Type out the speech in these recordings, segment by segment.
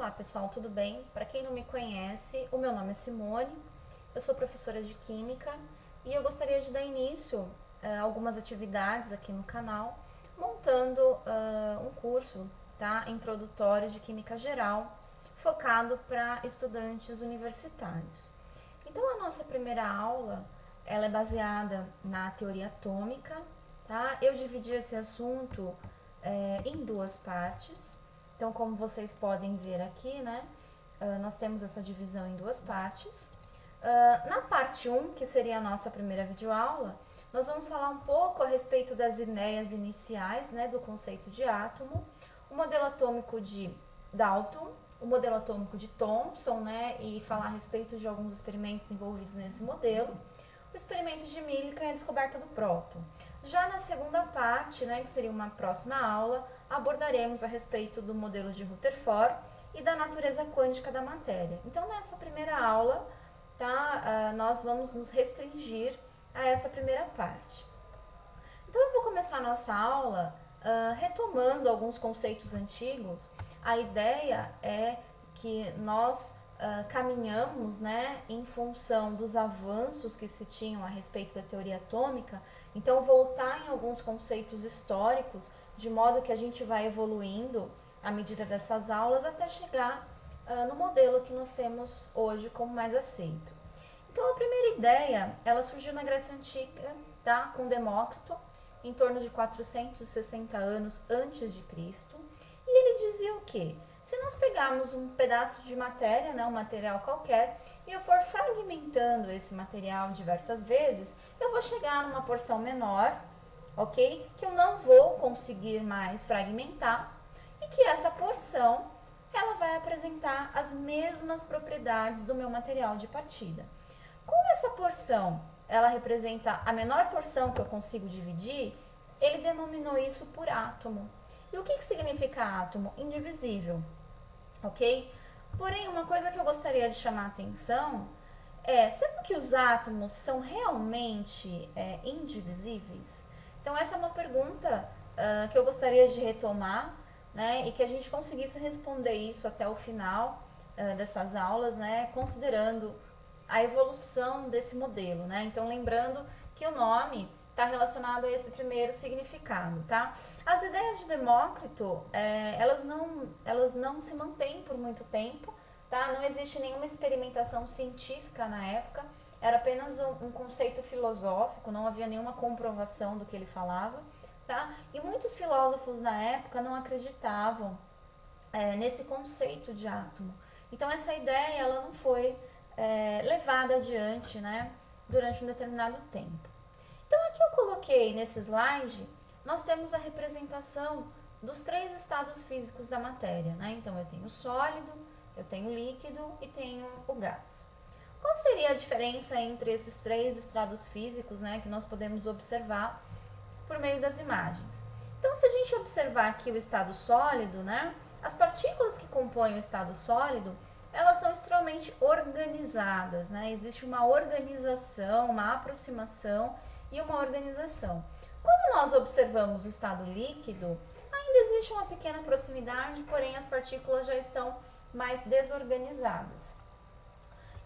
Olá pessoal, tudo bem? Para quem não me conhece, o meu nome é Simone, eu sou professora de Química e eu gostaria de dar início a algumas atividades aqui no canal, montando um curso, tá? Introdutório de Química Geral, focado para estudantes universitários. Então a nossa primeira aula, ela é baseada na teoria atômica, tá? Eu dividi esse assunto em duas partes. Então, como vocês podem ver aqui, né, nós temos essa divisão em duas partes. Na parte 1, que seria a nossa primeira videoaula, nós vamos falar um pouco a respeito das ideias iniciais, né, do conceito de átomo, o modelo atômico de Dalton, o modelo atômico de Thomson, né, e falar a respeito de alguns experimentos envolvidos nesse modelo, o experimento de Millikan e a descoberta do próton. Já na segunda parte, né, que seria uma próxima aula, abordaremos a respeito do modelo de Rutherford e da natureza quântica da matéria. Então, nessa primeira aula, tá, nós vamos nos restringir a essa primeira parte. Então, eu vou começar a nossa aula retomando alguns conceitos antigos. A ideia é que nós caminhamos, né, em função dos avanços que se tinham a respeito da teoria atômica, então voltar em alguns conceitos históricos, de modo que a gente vai evoluindo à medida dessas aulas até chegar no modelo que nós temos hoje como mais aceito. Então a primeira ideia, ela surgiu na Grécia Antiga, tá, com Demócrito, em torno de 460 anos antes de Cristo, e ele dizia o quê? Se nós pegarmos um pedaço de matéria, né, um material qualquer, e eu for fragmentando esse material diversas vezes, eu vou chegar numa porção menor, ok? Que eu não vou conseguir mais fragmentar, e que essa porção, ela vai apresentar as mesmas propriedades do meu material de partida. Como essa porção, ela representa a menor porção que eu consigo dividir, ele denominou isso por átomo. E o que significa átomo? Indivisível, ok? Porém, uma coisa que eu gostaria de chamar a atenção é, será que os átomos são realmente indivisíveis? Então, essa é uma pergunta que eu gostaria de retomar, né, e que a gente conseguisse responder isso até o final dessas aulas, né, considerando a evolução desse modelo, né? Então, lembrando que o nome está relacionado a esse primeiro significado, tá? As ideias de Demócrito, elas não se mantêm por muito tempo, tá? Não existe nenhuma experimentação científica na época, era apenas um conceito filosófico, não havia nenhuma comprovação do que ele falava, tá? E muitos filósofos na época não acreditavam nesse conceito de átomo. Então, essa ideia, ela não foi levada adiante, né, durante um determinado tempo. Então, aqui eu coloquei nesse slide, nós temos a representação dos três estados físicos da matéria, né? Então, eu tenho o sólido, eu tenho o líquido e tenho o gás. Qual seria a diferença entre esses três estados físicos, né, que nós podemos observar por meio das imagens? Então, se a gente observar aqui o estado sólido, né, as partículas que compõem o estado sólido, elas são extremamente organizadas, né? Existe uma organização, uma aproximação e uma organização. Quando nós observamos o estado líquido, ainda existe uma pequena proximidade, porém as partículas já estão mais desorganizadas.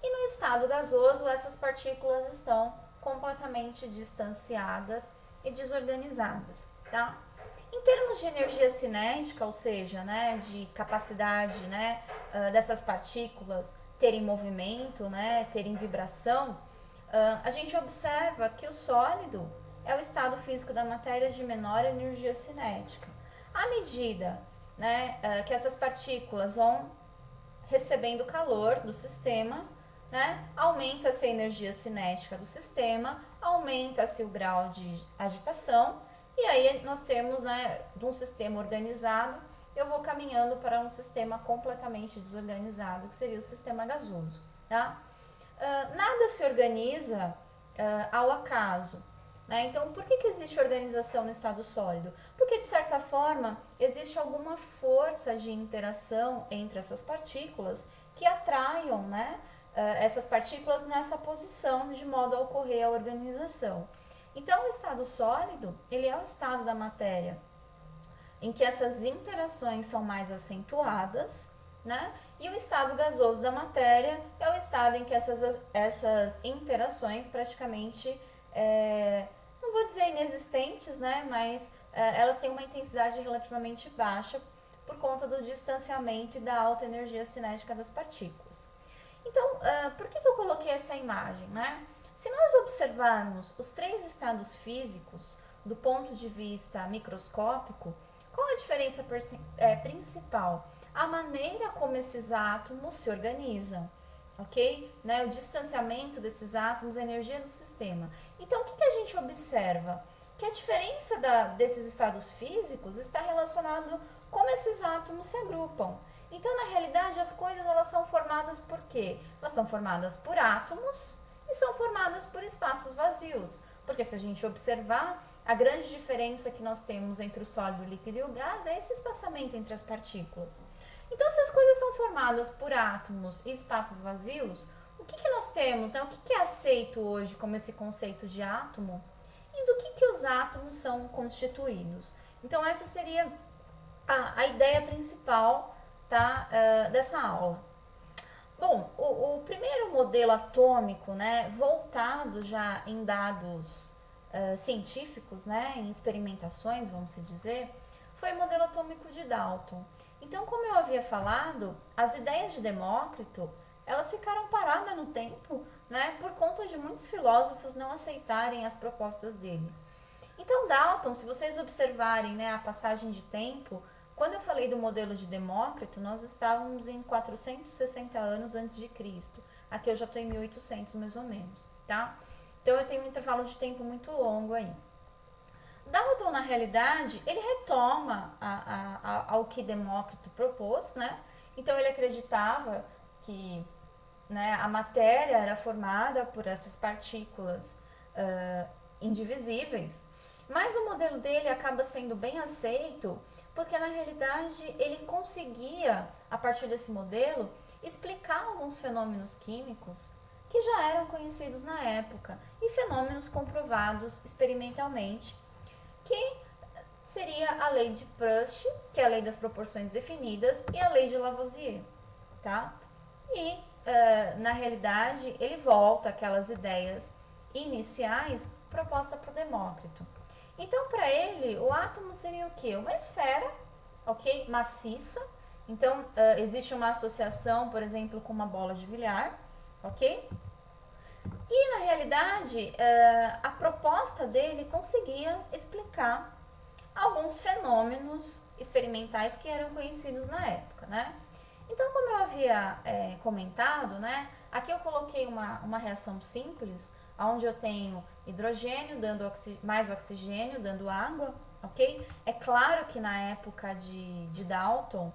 E no estado gasoso, essas partículas estão completamente distanciadas e desorganizadas, tá? Em termos de energia cinética, ou seja, né, de capacidade, né, dessas partículas terem movimento, né, terem vibração, a gente observa que o sólido é o estado físico da matéria de menor energia cinética. À medida, né, que essas partículas vão recebendo calor do sistema, né, aumenta-se a energia cinética do sistema, aumenta-se o grau de agitação, e aí nós temos, né, de um sistema organizado, eu vou caminhando para um sistema completamente desorganizado, que seria o sistema gasoso, tá? Nada se organiza ao acaso, né? Então, por que existe organização no estado sólido? Porque, de certa forma, existe alguma força de interação entre essas partículas que atraiam, né, essas partículas nessa posição, de modo a ocorrer a organização. Então, o estado sólido, ele é o estado da matéria em que essas interações são mais acentuadas, né? E o estado gasoso da matéria é o estado em que essas interações praticamente, não vou dizer inexistentes, né? Mas elas têm uma intensidade relativamente baixa por conta do distanciamento e da alta energia cinética das partículas. Então, por que eu coloquei essa imagem, né? Se nós observarmos os três estados físicos do ponto de vista microscópico, qual a diferença principal? A maneira como esses átomos se organizam, ok? Né? O distanciamento desses átomos, a energia do sistema. Então, o que a gente observa? Que a diferença desses estados físicos está relacionado como esses átomos se agrupam. Então, na realidade, as coisas elas são formadas por quê? Elas são formadas por átomos e são formadas por espaços vazios. Porque se a gente observar, a grande diferença que nós temos entre o sólido, o líquido e o gás é esse espaçamento entre as partículas. Então, se as coisas são formadas por átomos e espaços vazios, o que nós temos, né? O que é aceito hoje como esse conceito de átomo e do que os átomos são constituídos? Então, essa seria a ideia principal, tá, dessa aula. Bom, o primeiro modelo atômico, né, voltado já em dados científicos, né, em experimentações, vamos dizer, foi o modelo atômico de Dalton. Então, como eu havia falado, as ideias de Demócrito, elas ficaram paradas no tempo, né, por conta de muitos filósofos não aceitarem as propostas dele. Então, Dalton, se vocês observarem, né, a passagem de tempo, quando eu falei do modelo de Demócrito, nós estávamos em 460 anos antes de Cristo. Aqui eu já estou em 1800 mais ou menos, tá? Então eu tenho um intervalo de tempo muito longo aí. Dalton, na realidade, ele retoma ao que Demócrito propôs, né? Então ele acreditava que, né, a matéria era formada por essas partículas indivisíveis, mas o modelo dele acaba sendo bem aceito porque na realidade ele conseguia, a partir desse modelo, explicar alguns fenômenos químicos que já eram conhecidos na época e fenômenos comprovados experimentalmente, que seria a lei de Proust, que é a lei das proporções definidas, e a lei de Lavoisier, tá? E na realidade ele volta àquelas ideias iniciais propostas por Demócrito. Então, para ele, o átomo seria o quê? Uma esfera, ok? Maciça. Então, existe uma associação, por exemplo, com uma bola de bilhar, ok? E, na realidade, a proposta dele conseguia explicar alguns fenômenos experimentais que eram conhecidos na época, né? Então, como eu havia comentado, né? Aqui eu coloquei uma reação simples, onde eu tenho hidrogênio dando mais oxigênio dando água, ok? É claro que na época de Dalton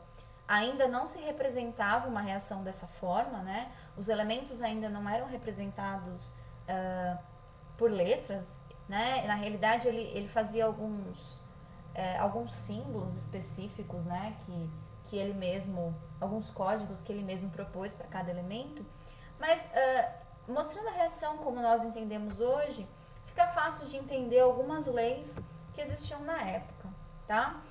ainda não se representava uma reação dessa forma, né? Os elementos ainda não eram representados por letras, né? Na realidade ele fazia alguns símbolos específicos, né? Que ele mesmo, alguns códigos que ele mesmo propôs para cada elemento, mas mostrando a reação como nós entendemos hoje, fica fácil de entender algumas leis que existiam na época, tá?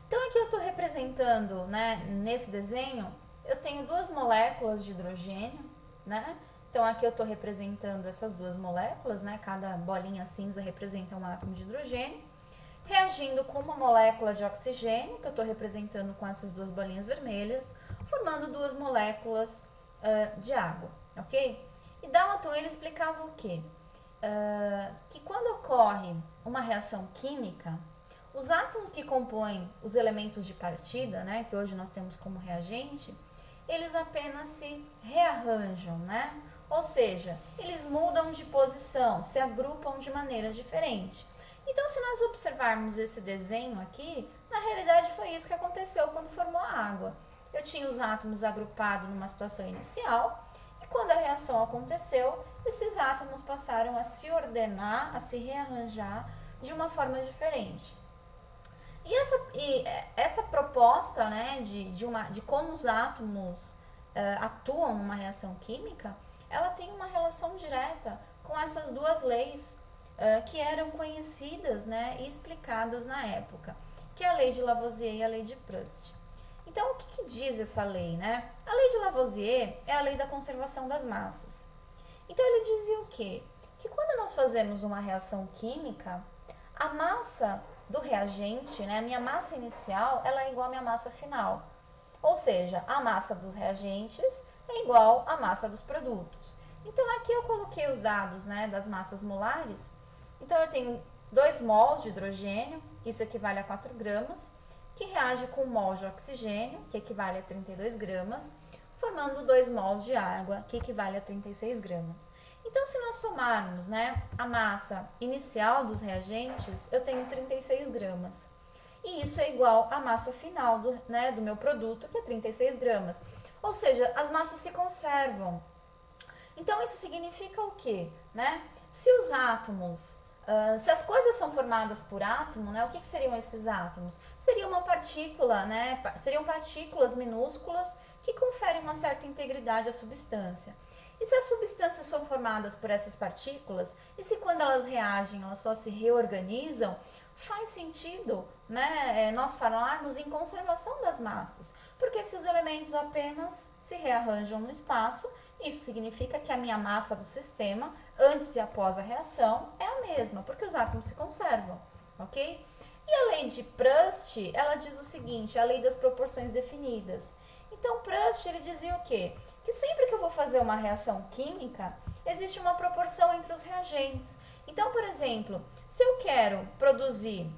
Então aqui eu estou representando, né, nesse desenho, eu tenho duas moléculas de hidrogênio, né? Então aqui eu estou representando essas duas moléculas, né? Cada bolinha cinza representa um átomo de hidrogênio, reagindo com uma molécula de oxigênio, que eu estou representando com essas duas bolinhas vermelhas, formando duas moléculas de água, ok? E Dalton, ele explicava o quê? Que quando ocorre uma reação química, os átomos que compõem os elementos de partida, né, que hoje nós temos como reagente, eles apenas se rearranjam, né? Ou seja, eles mudam de posição, se agrupam de maneira diferente. Então, se nós observarmos esse desenho aqui, na realidade foi isso que aconteceu quando formou a água. Eu tinha os átomos agrupados numa situação inicial, e quando a reação aconteceu, esses átomos passaram a se ordenar, a se rearranjar de uma forma diferente. E essa proposta, né, de como os átomos atuam numa reação química, ela tem uma relação direta com essas duas leis que eram conhecidas, né, e explicadas na época, que é a lei de Lavoisier e a lei de Proust. Então, o que diz essa lei, né? A lei de Lavoisier é a lei da conservação das massas. Então, ele dizia o quê? Que quando nós fazemos uma reação química, a massa do reagente, né, a minha massa inicial, ela é igual à minha massa final. Ou seja, a massa dos reagentes é igual à massa dos produtos. Então, aqui eu coloquei os dados, né, das massas molares. Então, eu tenho 2 mols de hidrogênio, isso equivale a 4 gramas, que reage com 1 mol de oxigênio, que equivale a 32 gramas, formando 2 mols de água, que equivale a 36 gramas. Então, se nós somarmos, né, a massa inicial dos reagentes, eu tenho 36 gramas. E isso é igual à massa final do meu produto, que é 36 gramas. Ou seja, as massas se conservam. Então, isso significa o quê? Né? Se os átomos, se as coisas são formadas por átomo, né, o que seriam esses átomos? Seria uma partícula, né, seriam partículas minúsculas que conferem uma certa integridade à substância. E se as substâncias são formadas por essas partículas, e se quando elas reagem, elas só se reorganizam, faz sentido, né, nós falarmos em conservação das massas. Porque se os elementos apenas se rearranjam no espaço, isso significa que a minha massa do sistema, antes e após a reação, é a mesma, porque os átomos se conservam, ok? E a lei de Proust, ela diz o seguinte, a lei das proporções definidas. Então, Proust, ele dizia o quê? Que sempre que eu vou fazer uma reação química, existe uma proporção entre os reagentes. Então, por exemplo, se eu quero produzir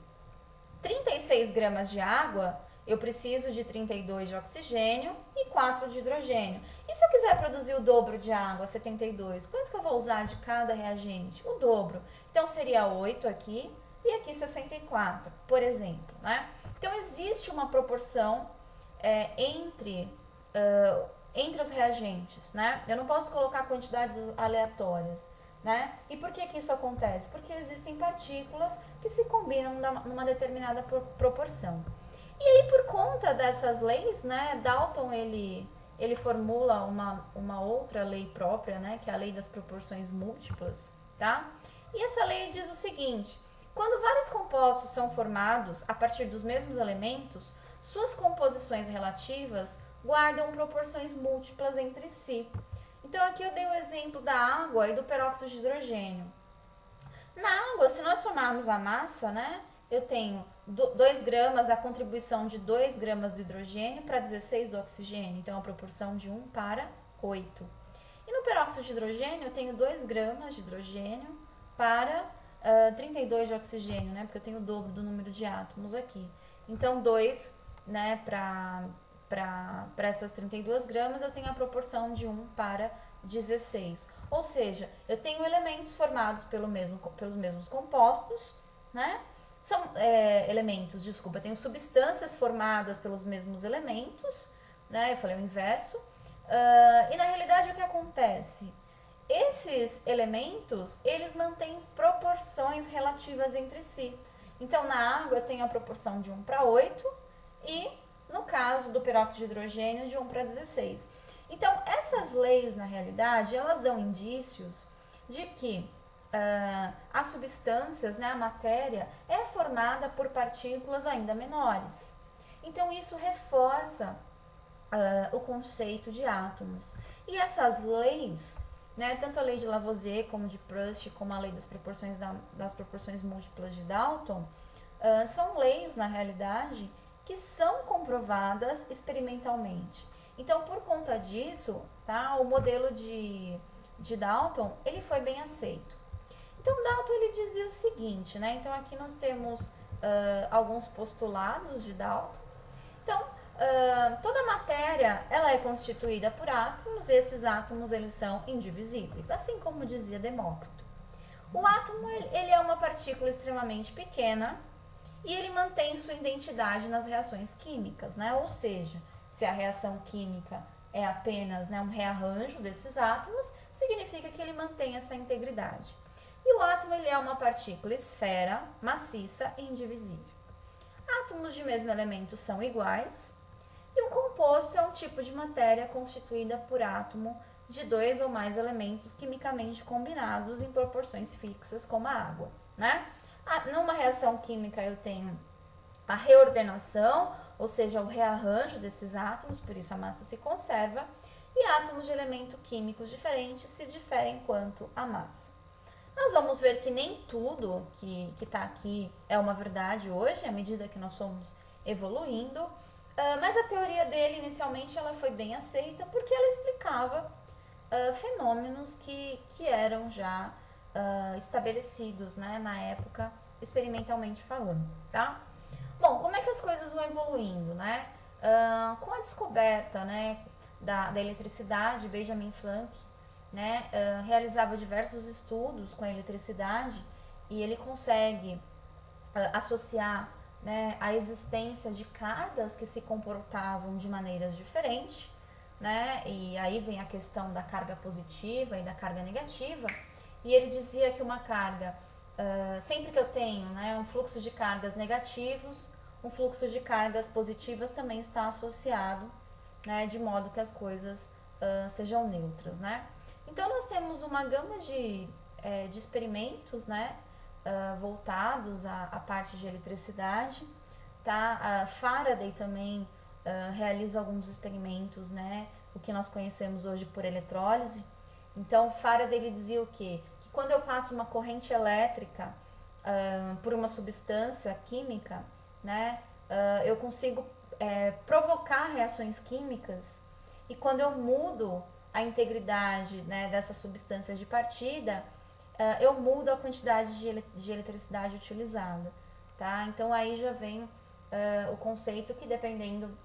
36 gramas de água, eu preciso de 32 de oxigênio e 4 de hidrogênio. E se eu quiser produzir o dobro de água, 72, quanto que eu vou usar de cada reagente? O dobro. Então, seria 8 aqui e aqui 64, por exemplo, né? Então, existe uma proporção entre os reagentes, né? Eu não posso colocar quantidades aleatórias, né? E por que isso acontece? Porque existem partículas que se combinam numa determinada proporção. E aí, por conta dessas leis, né, Dalton, ele formula uma outra lei própria, né, que é a lei das proporções múltiplas, tá? E essa lei diz o seguinte, quando vários compostos são formados a partir dos mesmos elementos, suas composições relativas guardam proporções múltiplas entre si. Então, aqui eu dei o exemplo da água e do peróxido de hidrogênio. Na água, se nós somarmos a massa, né, eu tenho 2 gramas, a contribuição de 2 gramas do hidrogênio para 16 do oxigênio, então a proporção de 1 para 8. E no peróxido de hidrogênio, eu tenho 2 gramas de hidrogênio para 32 de oxigênio, né, porque eu tenho o dobro do número de átomos aqui. Então, 2, né, para essas 32 gramas, eu tenho a proporção de 1 para 16. Ou seja, eu tenho elementos formados pelos mesmos compostos, né? São elementos, desculpa, eu tenho substâncias formadas pelos mesmos elementos, né? Eu falei o inverso. E na realidade o que acontece? Esses elementos, eles mantêm proporções relativas entre si. Então, na água eu tenho a proporção de 1 para 8 e, no caso do peróxido de hidrogênio, de 1 para 16. Então, essas leis, na realidade, elas dão indícios de que as substâncias, né, a matéria, é formada por partículas ainda menores. Então, isso reforça o conceito de átomos. E essas leis, né, tanto a lei de Lavoisier como de Proust, como a lei das proporções múltiplas de Dalton, são leis, na realidade, que são comprovadas experimentalmente. Então, por conta disso, tá, o modelo de Dalton, ele foi bem aceito. Então, Dalton, ele dizia o seguinte, né? Então, aqui nós temos alguns postulados de Dalton. Então, toda matéria, ela é constituída por átomos, e esses átomos, eles são indivisíveis, assim como dizia Demócrito. O átomo, ele é uma partícula extremamente pequena, e ele mantém sua identidade nas reações químicas, né? Ou seja, se a reação química é apenas, né, um rearranjo desses átomos, significa que ele mantém essa integridade. E o átomo, ele é uma partícula esfera, maciça e indivisível. Átomos de mesmo elemento são iguais, e um composto é um tipo de matéria constituída por átomo de 2 ou mais elementos quimicamente combinados em proporções fixas, como a água, né? Numa reação química eu tenho a reordenação ou seja, o rearranjo desses átomos, por isso a massa se conserva, e átomos de elementos químicos diferentes se diferem quanto à massa. Nós vamos ver que nem tudo que está aqui é uma verdade hoje, à medida que nós somos evoluindo, mas a teoria dele, inicialmente, ela foi bem aceita porque ela explicava fenômenos que eram já estabelecidos, né, na época, experimentalmente falando, tá? Bom, como é que as coisas vão evoluindo, né? Com a descoberta, né, da eletricidade, Benjamin Franklin, né, realizava diversos estudos com a eletricidade e ele consegue associar, né, a existência de cargas que se comportavam de maneiras diferentes, né, e aí vem a questão da carga positiva e da carga negativa, e ele dizia que uma carga, sempre que eu tenho, né, um fluxo de cargas negativos, um fluxo de cargas positivas também está associado, né, de modo que as coisas sejam neutras, né. Então nós temos uma gama de experimentos, né, voltados à parte de eletricidade, tá? Faraday também realiza alguns experimentos, né, o que nós conhecemos hoje por eletrólise. Então Faraday ele dizia o quê? Que quando eu passo uma corrente elétrica por uma substância química, né, eu consigo provocar reações químicas, e quando eu mudo a integridade, né, dessa substância de partida, eu mudo a quantidade de eletricidade utilizada, tá? Então aí já vem o conceito que, dependendo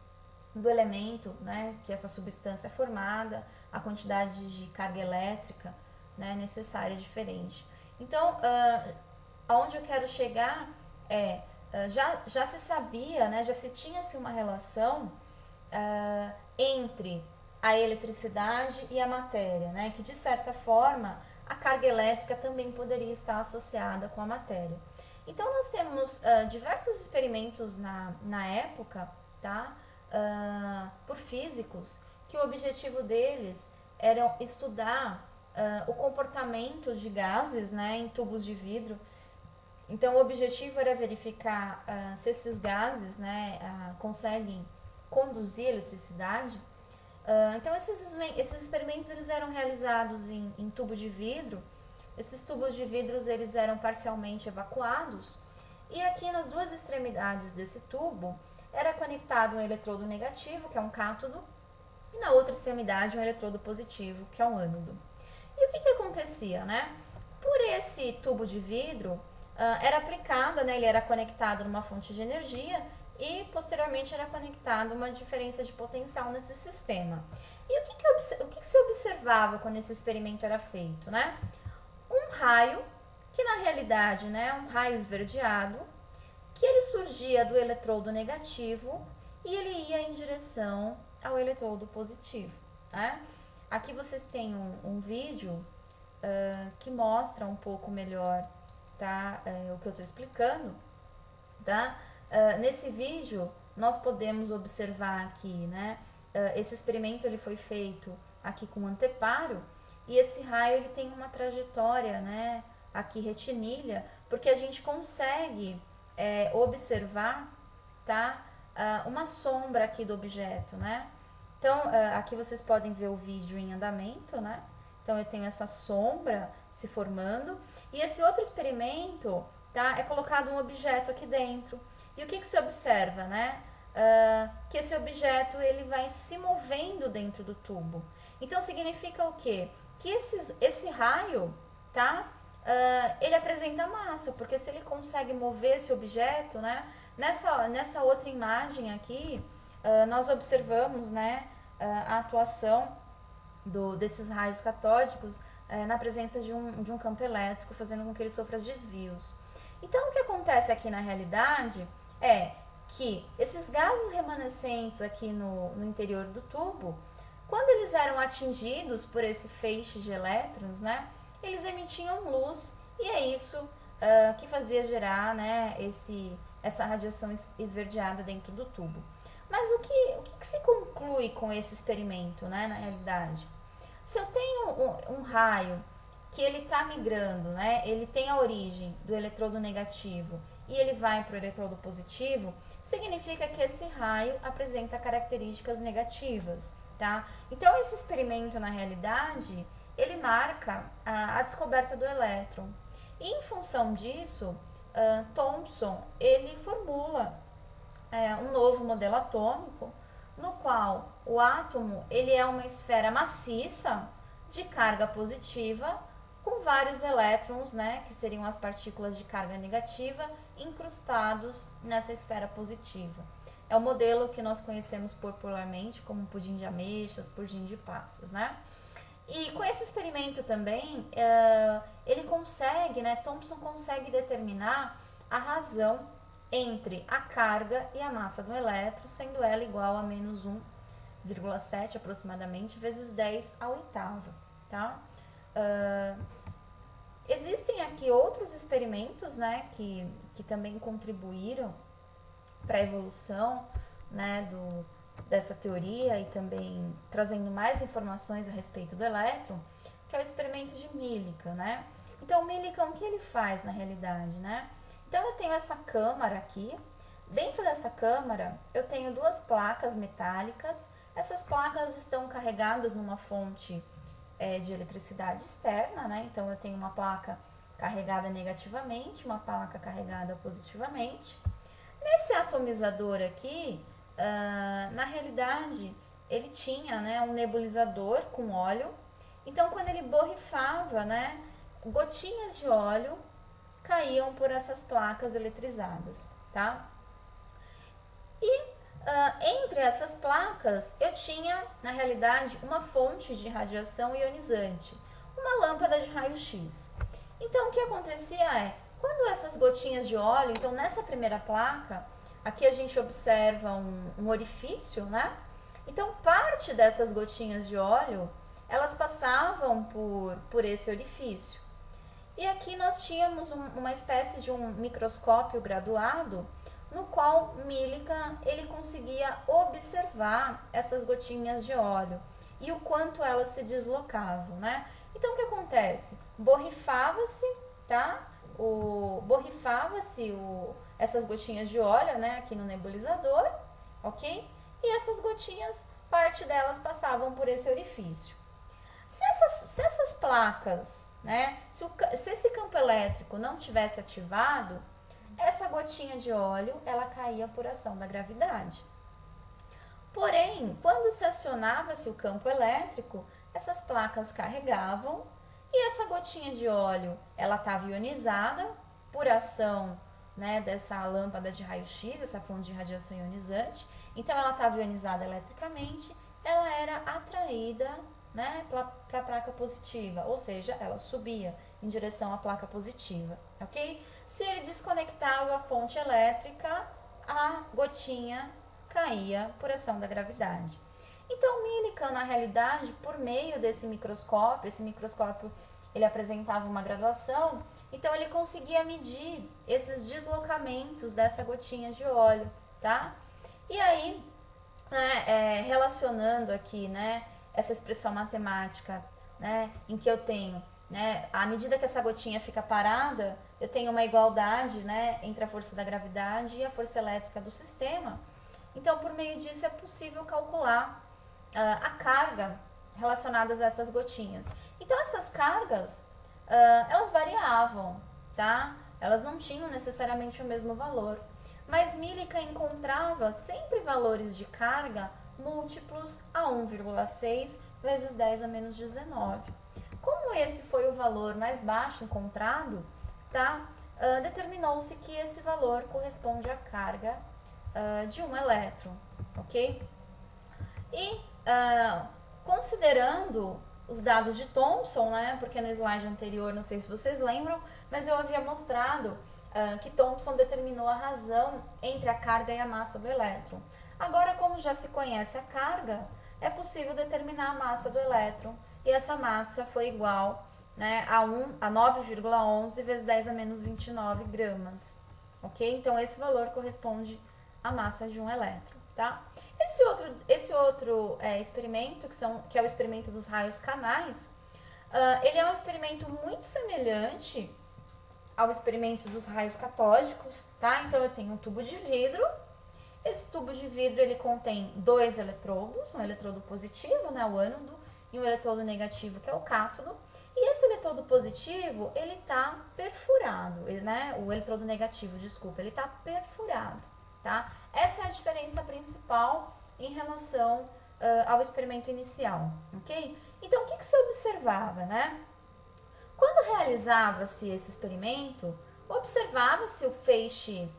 do elemento, né, que essa substância é formada, a quantidade de carga elétrica, né, necessária é diferente. Então, aonde eu quero chegar já se sabia, né, já se tinha-se uma relação entre a eletricidade e a matéria, né, que de certa forma a carga elétrica também poderia estar associada com a matéria. Então nós temos diversos experimentos na época, tá, por físicos, que o objetivo deles era estudar o comportamento de gases, né, em tubos de vidro. Então o objetivo era verificar se esses gases, né, conseguem conduzir eletricidade. Então esses experimentos eles eram realizados em tubo de vidro. Esses tubos de vidros eles eram parcialmente evacuados, e aqui nas duas extremidades desse tubo era conectado um eletrodo negativo, que é um cátodo, e na outra extremidade um eletrodo positivo, que é um ânodo. E o que acontecia, né? Por esse tubo de vidro era aplicada, né, ele era conectado numa fonte de energia, e posteriormente era conectado uma diferença de potencial nesse sistema. E o que se observava quando esse experimento era feito, né? Um raio, que na realidade, né, é um raio esverdeado, que ele surgia do eletrodo negativo e ele ia em direção ao eletrodo positivo, né? Aqui vocês têm um vídeo que mostra um pouco melhor, tá, o que eu estou explicando, tá? Nesse vídeo nós podemos observar aqui, né, esse experimento ele foi feito aqui com anteparo, e esse raio ele tem uma trajetória, né, aqui retilínea, porque a gente consegue observar, tá, uma sombra aqui do objeto, né. Então aqui vocês podem ver o vídeo em andamento, né. Então eu tenho essa sombra se formando, e esse outro experimento, tá, é colocado um objeto aqui dentro. E o que se observa, né? Que esse objeto ele vai se movendo dentro do tubo. Então significa o quê? Que esse raio, tá? Ele apresenta massa, porque se ele consegue mover esse objeto, né? Nessa outra imagem aqui, nós observamos, né, a atuação desses raios catódicos na presença de um campo elétrico, fazendo com que ele sofra desvios. Então o que acontece aqui na realidade é que esses gases remanescentes aqui no interior do tubo, quando eles eram atingidos por esse feixe de elétrons, né, eles emitiam luz, e é isso que fazia gerar, né, essa radiação esverdeada dentro do tubo. Mas o que se conclui com esse experimento, né, na realidade? Se eu tenho um raio que ele está migrando, né, ele tem a origem do eletrodo negativo e ele vai para o eletrodo positivo, significa que esse raio apresenta características negativas, tá? Então, esse experimento, na realidade, ele marca a descoberta do elétron. E, em função disso, Thomson, ele formula um novo modelo atômico, no qual o átomo ele é uma esfera maciça de carga positiva com vários elétrons, né, que seriam as partículas de carga negativa, incrustados nessa esfera positiva. É o modelo que nós conhecemos popularmente como pudim de ameixas, pudim de passas, né? E com esse experimento também, ele consegue, né, Thomson consegue determinar a razão entre a carga e a massa do elétron, sendo ela igual a menos 1,7 aproximadamente, vezes 10 à oitava, tá? Existem aqui outros experimentos, né, que também contribuíram para a evolução, né, dessa teoria e também trazendo mais informações a respeito do elétron, que é o experimento de Millikan, né? Então, o Millikan, o que ele faz na realidade, né? Então, eu tenho essa câmara aqui. Dentro dessa câmara, eu tenho duas placas metálicas. Essas placas estão carregadas numa fonte de eletricidade externa, né? Então, eu tenho uma placa carregada negativamente, uma placa carregada positivamente. Nesse atomizador aqui, na realidade, ele tinha, né, um nebulizador com óleo. Então, quando ele borrifava, né, gotinhas de óleo caíam por essas placas eletrizadas, tá? E entre essas placas eu tinha, na realidade, uma fonte de radiação ionizante, uma lâmpada de raio-x. Então, o que acontecia é, quando essas gotinhas de óleo, então nessa primeira placa, aqui a gente observa um orifício, né? Então, parte dessas gotinhas de óleo, elas passavam por esse orifício. E aqui nós tínhamos uma espécie de um microscópio graduado, no qual Millikan ele conseguia observar essas gotinhas de óleo e o quanto elas se deslocavam, né? Então, o que acontece? Borrifava-se, tá? Essas gotinhas de óleo, né, aqui no nebulizador, ok? E essas gotinhas, parte delas passavam por esse orifício. Se essas placas, né, se esse campo elétrico não tivesse ativado, essa gotinha de óleo, ela caía por ação da gravidade. Porém, quando se acionava-se o campo elétrico, essas placas carregavam e essa gotinha de óleo, ela estava ionizada por ação, né, dessa lâmpada de raio-x, essa fonte de radiação ionizante. Então, ela estava ionizada eletricamente, ela era atraída, né, para a placa positiva, ou seja, ela subia em direção à placa positiva, ok? Se ele desconectava a fonte elétrica, a gotinha caía por ação da gravidade. Então, Millikan, na realidade, por meio desse microscópio, esse microscópio ele apresentava uma graduação, então ele conseguia medir esses deslocamentos dessa gotinha de óleo, tá? E aí, relacionando aqui, né, essa expressão matemática, né, em que eu tenho, né, à medida que essa gotinha fica parada, eu tenho uma igualdade, né, entre a força da gravidade e a força elétrica do sistema. Então, por meio disso, é possível calcular a carga relacionadas a essas gotinhas. Então, essas cargas, elas variavam, tá? Elas não tinham necessariamente o mesmo valor. Mas Millikan encontrava sempre valores de carga múltiplos a 1,6 vezes 10 a menos 19. Como esse foi o valor mais baixo encontrado, tá? Determinou-se que esse valor corresponde à carga de um elétron, ok? E considerando os dados de Thomson, né? Porque no slide anterior, não sei se vocês lembram, mas eu havia mostrado que Thomson determinou a razão entre a carga e a massa do elétron. Agora, como já se conhece a carga, é possível determinar a massa do elétron, e essa massa foi igual, né, a 9,11 vezes 10 a menos 29 gramas, ok? Então, esse valor corresponde à massa de um elétron, tá? Esse outro experimento, que é o experimento dos raios canais, ele é um experimento muito semelhante ao experimento dos raios catódicos, tá? Então eu tenho um tubo de vidro. Esse tubo de vidro ele contém 2 eletrodos, um eletrodo positivo, né, o ânodo, e um eletrodo negativo, que é o cátodo. E esse eletrodo positivo, ele está perfurado, né? O eletrodo negativo, desculpa, ele está perfurado, tá? Essa é a diferença principal em relação ao experimento inicial, ok? Então, o que se observava, né? Quando realizava-se esse experimento, observava-se o feixe,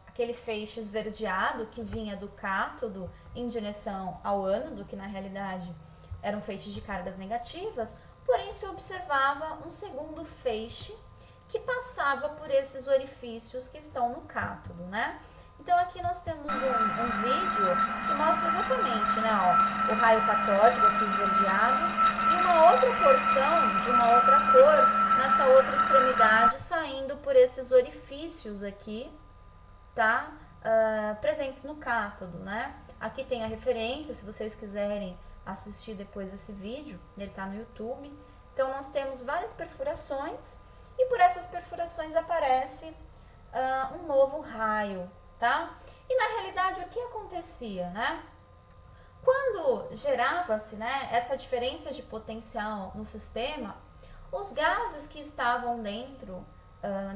aquele feixe esverdeado que vinha do cátodo em direção ao ânodo, que na realidade era um feixe de cargas negativas, porém se observava um segundo feixe que passava por esses orifícios que estão no cátodo, né? Então aqui nós temos um vídeo que mostra exatamente, né, ó, o raio catódico aqui esverdeado e uma outra porção de uma outra cor nessa outra extremidade saindo por esses orifícios aqui, tá? Presentes no cátodo, né? Aqui tem a referência, se vocês quiserem assistir depois esse vídeo, ele tá no YouTube. Então nós temos várias perfurações e por essas perfurações aparece um novo raio, tá? E na realidade o que acontecia, né? Quando gerava-se, né, essa diferença de potencial no sistema, os gases que estavam dentro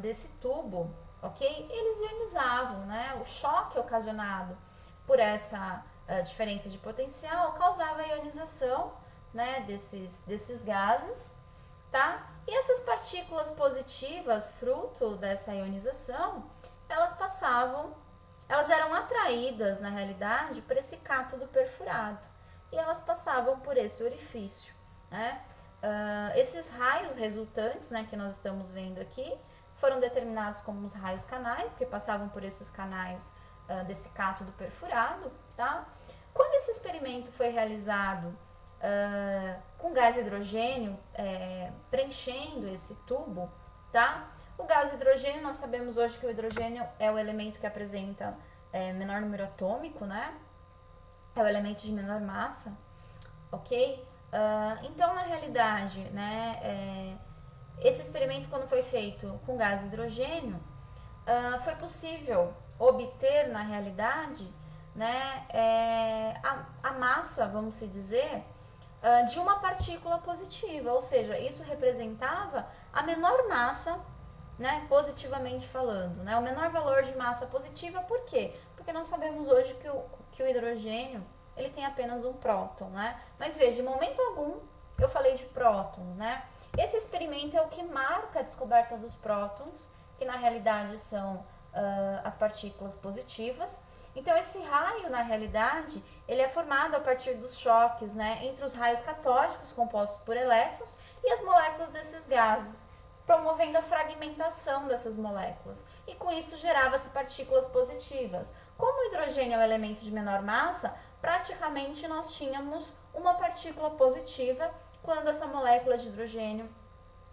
desse tubo, ok? Eles ionizavam, né? O choque ocasionado por essa diferença de potencial causava a ionização, né, desses gases, tá? E essas partículas positivas, fruto dessa ionização, elas eram atraídas, na realidade, por esse cátodo perfurado. E elas passavam por esse orifício, né? Esses raios resultantes, né, que nós estamos vendo aqui, foram determinados como os raios canais, porque passavam por esses canais desse cátodo perfurado, tá? Quando esse experimento foi realizado com gás hidrogênio preenchendo esse tubo, tá? O gás hidrogênio, nós sabemos hoje que o hidrogênio é o elemento que apresenta menor número atômico, né? É o elemento de menor massa, ok? Então, na realidade, né, esse experimento, quando foi feito com gás hidrogênio, foi possível obter, na realidade, né, a massa, vamos dizer, de uma partícula positiva, ou seja, isso representava a menor massa, né, positivamente falando, né, o menor valor de massa positiva. Por quê? Porque nós sabemos hoje que o hidrogênio ele tem apenas um próton, né? Mas veja, em momento algum eu falei de prótons, né? Esse experimento é o que marca a descoberta dos prótons, que na realidade são as partículas positivas. Então esse raio, na realidade, ele é formado a partir dos choques, né, entre os raios catódicos compostos por elétrons e as moléculas desses gases, promovendo a fragmentação dessas moléculas. E com isso gerava-se partículas positivas. Como o hidrogênio é o elemento de menor massa, praticamente nós tínhamos uma partícula positiva quando essa molécula de hidrogênio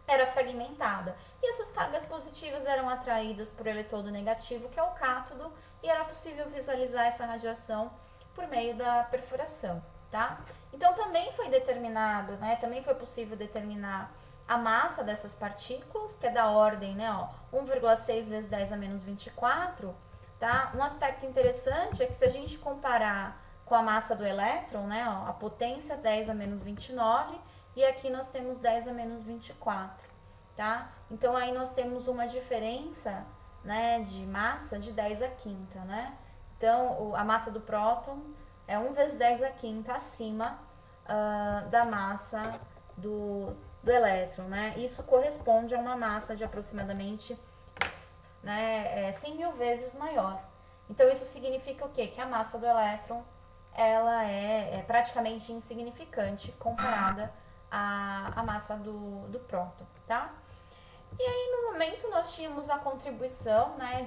era fragmentada. E essas cargas positivas eram atraídas por eletrodo negativo, que é o cátodo, e era possível visualizar essa radiação por meio da perfuração, tá? Então também foi determinado, né, também foi possível determinar a massa dessas partículas, que é da ordem, né, 1,6 vezes 10 a menos 24, tá? Um aspecto interessante é que se a gente comparar com a massa do elétron, né, a potência 10 a menos 29, e aqui nós temos 10 a menos 24, tá? Então aí nós temos uma diferença, né, de massa de 10 a quinta, né? Então a massa do próton é 1 vezes 10 a quinta acima da massa do elétron, né? Isso corresponde a uma massa de aproximadamente 100 mil vezes maior. Então isso significa o quê? Que a massa do elétron ela é praticamente insignificante comparada à massa do próton, tá? E aí no momento nós tínhamos a contribuição, né,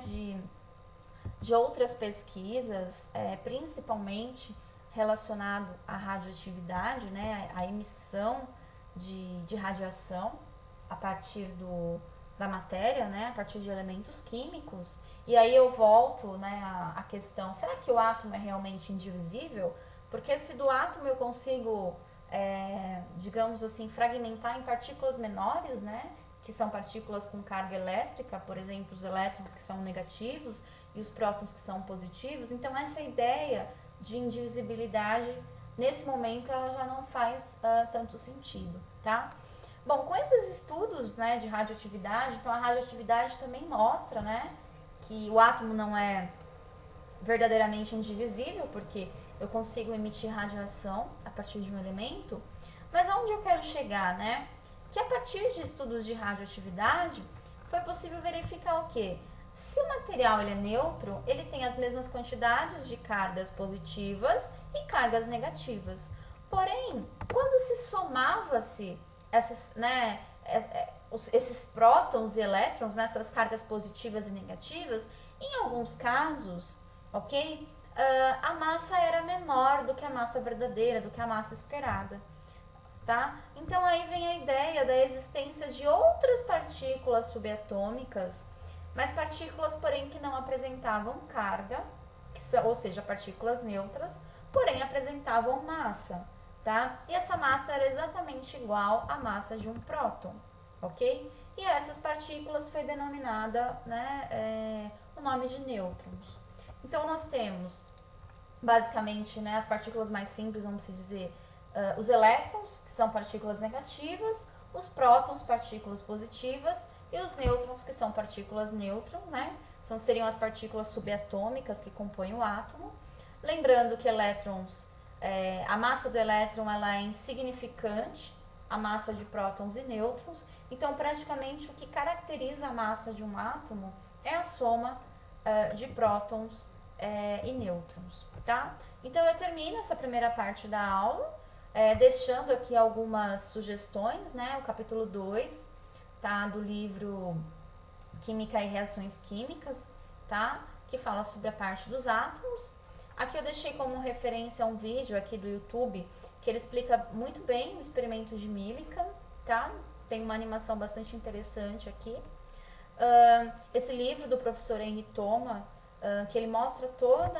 de outras pesquisas, principalmente relacionado à radioatividade, né, a emissão de radiação a partir da matéria, né, a partir de elementos químicos. E aí eu volto, né, à questão, será que o átomo é realmente indivisível? Porque se do átomo eu consigo, digamos assim, fragmentar em partículas menores, né, que são partículas com carga elétrica, por exemplo, os elétrons que são negativos e os prótons que são positivos. Então, essa ideia de indivisibilidade, nesse momento, ela já não faz tanto sentido, tá? Bom, com esses estudos, né, de radioatividade, então a radioatividade também mostra, né, que o átomo não é verdadeiramente indivisível, porque eu consigo emitir radiação a partir de um elemento, mas aonde eu quero chegar, né? Que a partir de estudos de radioatividade, foi possível verificar o quê? Se o material ele é neutro, ele tem as mesmas quantidades de cargas positivas e cargas negativas. Porém, quando se somava-se essas, né, esses prótons e elétrons, né, essas cargas positivas e negativas, em alguns casos, ok? A massa era menor do que a massa verdadeira, do que a massa esperada. Tá? Então aí vem a ideia da existência de outras partículas subatômicas, mas partículas, porém, que não apresentavam carga, ou seja, partículas neutras, porém apresentavam massa, tá? E essa massa era exatamente igual à massa de um próton, ok? E essas partículas foi denominada, né, o nome de nêutrons. Então nós temos, basicamente, né, as partículas mais simples, vamos dizer, os elétrons, que são partículas negativas, os prótons, partículas positivas, e os nêutrons, que são partículas nêutrons, né? Seriam as partículas subatômicas que compõem o átomo. Lembrando que elétrons, a massa do elétron ela é insignificante à massa de prótons e nêutrons. Então, praticamente, o que caracteriza a massa de um átomo é a soma de prótons e nêutrons, tá? Então, eu termino essa primeira parte da aula, deixando aqui algumas sugestões, né? O capítulo 2, tá? Do livro Química e Reações Químicas, tá? Que fala sobre a parte dos átomos. Aqui eu deixei como referência um vídeo aqui do YouTube, que ele explica muito bem o experimento de Millikan, tá? Tem uma animação bastante interessante aqui. Esse livro do professor Henry Thomas, que ele mostra toda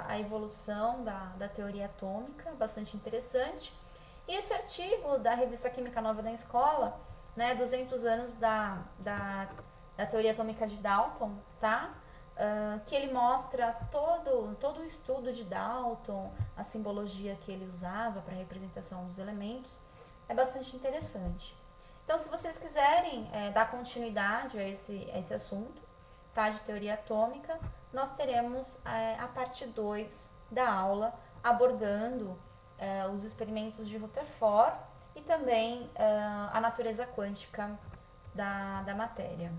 a evolução da teoria atômica, bastante interessante. E esse artigo da revista Química Nova da Escola, né, 200 anos da teoria atômica de Dalton, tá? Que ele mostra todo o estudo de Dalton, a simbologia que ele usava para a representação dos elementos, é bastante interessante. Então, se vocês quiserem dar continuidade a esse assunto, tá, de teoria atômica, nós teremos a parte 2 da aula abordando os experimentos de Rutherford e também a natureza quântica da matéria.